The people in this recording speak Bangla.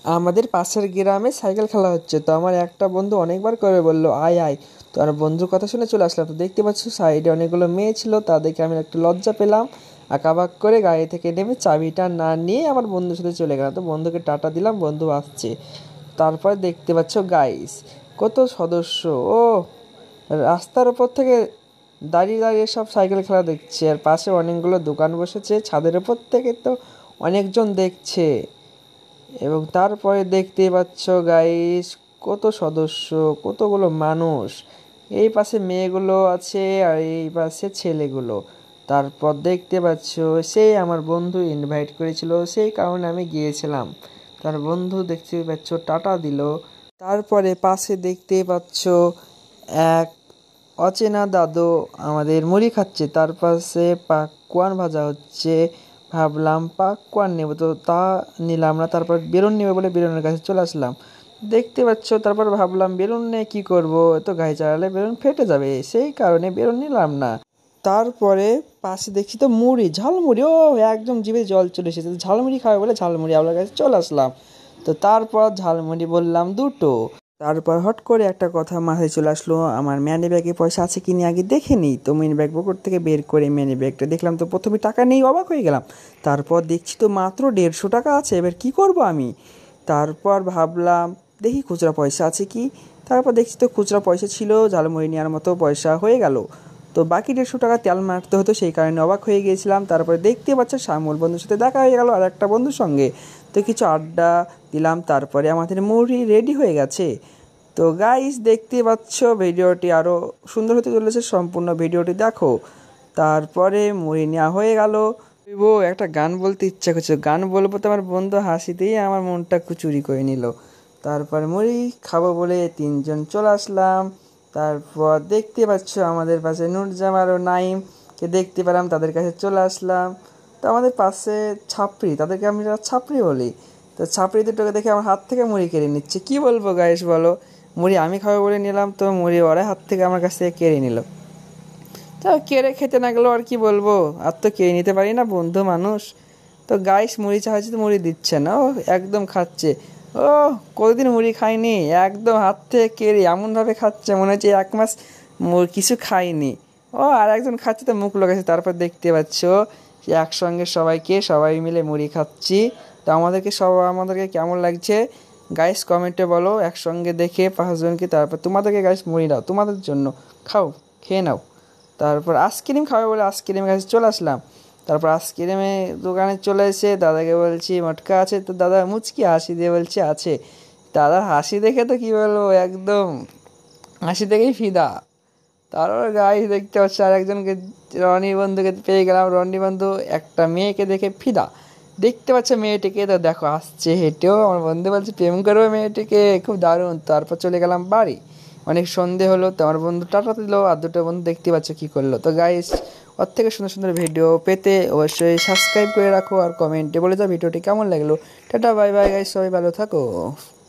আমাদের পাশের গ্রামে সাইকেল খেলা হচ্ছে, তো আমার একটা বন্ধু অনেকবার করে বললো আয় আয়। তো আমার বন্ধুর কথা শুনে চলে আসলাম। তো দেখতে পাচ্ছ সাইডে অনেকগুলো মেয়ে ছিল, তাদেরকে আমি একটু লজ্জা পেলাম। আঁকাবাক করে গাড়ি থেকে নেমে চাবিটা না নিয়ে আমার বন্ধুর সাথে চলে গেলাম। তো বন্ধুকে টাটা দিলাম, বন্ধু আসছে। তারপর দেখতে পাচ্ছ গাইস কত সদস্য, ও রাস্তার ওপর থেকে দাঁড়িয়ে দাঁড়িয়ে সব সাইকেল খেলা দেখছে। আর পাশে অনেকগুলো দোকান বসেছে, ছাদের ওপর থেকে তো অনেকজন দেখছে। এবং তারপরে দেখতে পাচ্ছ গাইস কত সদস্য, কতগুলো মানুষ। এই পাশে মেয়েগুলো আছে আর এই পাশে ছেলেগুলো। তারপর দেখতে পাচ্ছ সেই আমার বন্ধু ইনভাইট করেছিল, সেই কারণে আমি গিয়েছিলাম। তার বন্ধু দেখতে পাচ্ছ টাটা দিল। তারপরে পাশে দেখতে পাচ্ছ এক অচেনা দাদু আমাদের মুড়ি খাচ্ছে, তার পাশে পাকোয়ান ভাজা হচ্ছে। ভাবলাম পাকোয়ান নেবো, তো তা নিলাম না। তারপর বেলুন নেবে বলে বেলুনের কাছে চলে আসলাম। দেখতে পাচ্ছ তারপর ভাবলাম বেলুন নিয়ে কী করবো, এত গায়ে চালালে বেলুন ফেটে যাবে, সেই কারণে বেলুন নিলাম না। তারপরে পাশে দেখছি তো মুড়ি, ঝালমুড়ি, ও একদম জিভে জল চলে এসেছে। ঝালমুড়ি খাবে বলে ঝালমুড়ি আপনার কাছে চলে আসলাম। তো তারপর ঝালমুড়ি বললাম দুটো। তারপর হট করে একটা কথা মাথায় চলে আসলো, আমার ম্যানি ব্যাগে পয়সা আছে কিনে আগে দেখে নিই। তো মিনি ব্যাগ পকেট থেকে বের করে মিনি ব্যাগটা দেখলাম, তো প্রথমে টাকা নেই, অবাক হয়ে গেলাম। তারপর দেখছি তো মাত্র 150 টাকা আছে, এবার কি করব আমি। তারপর ভাবলাম দেখি খুচরা পয়সা আছে কি। তারপর দেখছি তো খুচরা পয়সা ছিল, ঝালমুড়ি নেওয়ার মতো পয়সা হয়ে গেল। তো বাকি 150 টাকা তেল মারতে হতো, সেই কারণে অবাক হয়ে গিয়েছিলাম। তারপরে দেখতে পাচ্ছ শ্যামল বন্ধুর সাথে দেখা হয়ে গেল আর একটা বন্ধুর সঙ্গে। তো কিছু আড্ডা দিলাম, তারপরে আমাদের মুড়ি রেডি হয়ে গেছে। তো গাইস দেখতে পাচ্ছ ভিডিওটি আরও সুন্দর হতে চলেছে, সম্পূর্ণ ভিডিওটি দেখো। তারপরে মুড়ি নেওয়া হয়ে গেল। একটা গান বলতে ইচ্ছা করছে, গান বলবো তো আমার বন্ধু হাসিতেই আমার মনটা চুরি করে নিল। তারপর মুড়ি খাবো বলে 3জন চলে আসলাম। তারপর দেখতে পাচ্ছ আমাদের পাশে নুরজামাল ও নাইমকে দেখতে পেলাম, তাদের কাছে চলে আসলাম। তো আমাদের পাশে ছাপড়ি, তাদেরকে আমি ছাপড়ি বলি। তো ছাপড়ি দুটোকে দেখে আমার হাত থেকে মুড়ি কেড়ে নিচ্ছে, কি বলবো গাইস বলো। মুড়ি আমি খাবো বলে নিলাম, তো মুড়ি ওরা হাত থেকে আমার কাছ থেকে কেড়ে নিল। তা কেড়ে খেতে না গেলেও আর কি বলবো, আর তো কেড়ে নিতে পারি না, বন্ধু মানুষ। তো গাইস মুড়ি চাইছে তো মুড়ি দিচ্ছে না, ও একদম খাচ্ছে। ও কতদিন মুড়ি খাইনি, একদম হাত থেকে কেড়ে এমনভাবে খাচ্ছে মনে হচ্ছে 1 মাস কিছু খাইনি। ও আর একজন খাচ্ছে তো মুখ লাগাচ্ছে। তারপর দেখতে পাচ্ছ একসঙ্গে সবাই মিলে মুড়ি খাচ্ছি। তো আমাদেরকে কেমন লাগছে গাইস কমেন্টে বলো, একসঙ্গে দেখে 5জনকে। তারপর তোমাদেরকে গাইস মুড়ি দাও, তোমাদের জন্য খাও, খেয়ে নাও। তারপর আইসক্রিম খাবে বলে আইসক্রিমের কাছে চলে আসলাম। তারপর আইসক্রিমের দোকানে চলে এসে দাদাকে বলছি মটকা আছে, তো দাদা মুচকি হাসি দিয়ে বলছে আছে। দাদার হাসি দেখে তো কী বলবো, একদম হাসি দেখেই ফিদা। তারপর গাইস দেখতে পাচ্ছি আর একজনকে, রনি বন্ধুকে পেয়ে গেলাম। রনি বন্ধু একটা মেয়েকে দেখে ফিদা, দেখতে পাচ্ছে মেয়েটিকে। তো দেখো আসছে হেঁটেও, আমার বন্ধু বলছে প্রেম করবে মেয়েটিকে, খুব দারুণ। তারপর চলে গেলাম বাড়ি, অনেক সন্ধে হলো। তো আমার বন্ধু টাটা দিল, আর দুটো বন্ধু দেখতে পাচ্ছ কী করলো। তো গাইস ওর থেকে সুন্দর সুন্দর ভিডিও পেতে অবশ্যই সাবস্ক্রাইব করে রাখো আর কমেন্টে বলে যাও ভিডিওটি কেমন লাগলো। টাটা বাই বাই গাইস, সবাই ভালো থাকো।